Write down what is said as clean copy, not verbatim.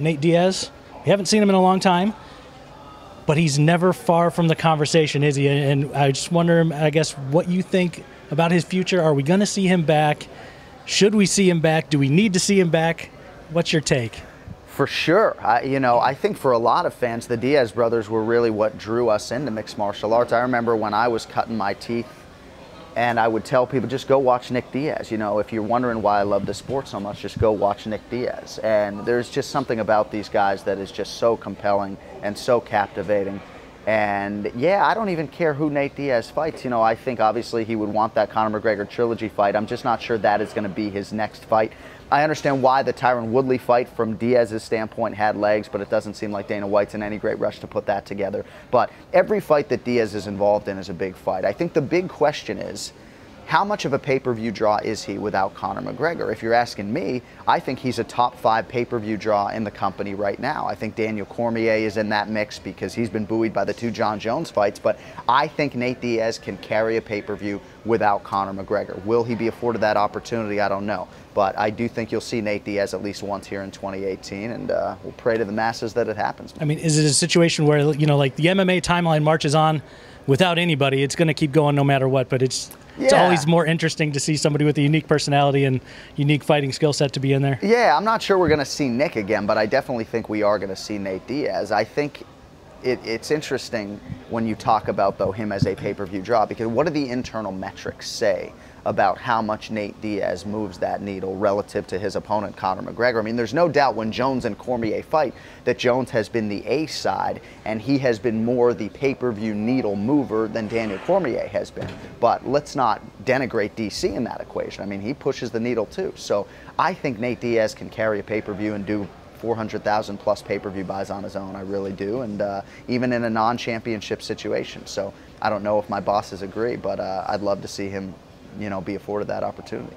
Nate Diaz, we haven't seen him in a long time, but he's never far from the conversation, is he? And I just wonder, I guess, what you think about his future. Are we going to see him back? Should we see him back? Do we need to see him back? What's your take? For sure. I think for a lot of fans, the Diaz brothers were really what drew us into mixed martial arts. I remember when I was cutting my teeth, and I would tell people, just go watch Nick Diaz. If you're wondering why I love the sport so much, just go watch Nick Diaz. And there's just something about these guys that is just so compelling and so captivating. And yeah, I don't even care who Nate Diaz fights. I think obviously he would want that Conor McGregor trilogy fight. I'm just not sure that is going to be his next fight. I understand why the Tyron Woodley fight from Diaz's standpoint had legs, but it doesn't seem like Dana White's in any great rush to put that together. But every fight that Diaz is involved in is a big fight. I think the big question is, how much of a pay-per-view draw is he without Conor McGregor? If you're asking me, I think he's a top 5 pay-per-view draw in the company right now. I think Daniel Cormier is in that mix because he's been buoyed by the 2 Jon Jones fights, but I think Nate Diaz can carry a pay-per-view without Conor McGregor. Will he be afforded that opportunity? I don't know. But I do think you'll see Nate Diaz at least once here in 2018, and we'll pray to the masses that it happens. I mean, is it a situation where, like the MMA timeline marches on without anybody? It's going to keep going no matter what, but it's always more interesting to see somebody with a unique personality and unique fighting skill set to be in there. Yeah, I'm not sure we're going to see Nick again, but I definitely think we are going to see Nate Diaz. I think it's interesting when you talk about, though, him as a pay-per-view draw, because what do the internal metrics say about how much Nate Diaz moves that needle relative to his opponent, Conor McGregor? I mean, there's no doubt when Jones and Cormier fight that Jones has been the A side, and he has been more the pay-per-view needle mover than Daniel Cormier has been. But let's not denigrate DC in that equation. I mean, he pushes the needle too. So I think Nate Diaz can carry a pay-per-view and do 400,000 plus pay-per-view buys on his own. I really do, and even in a non-championship situation. So I don't know if my bosses agree, but I'd love to see him be afforded that opportunity.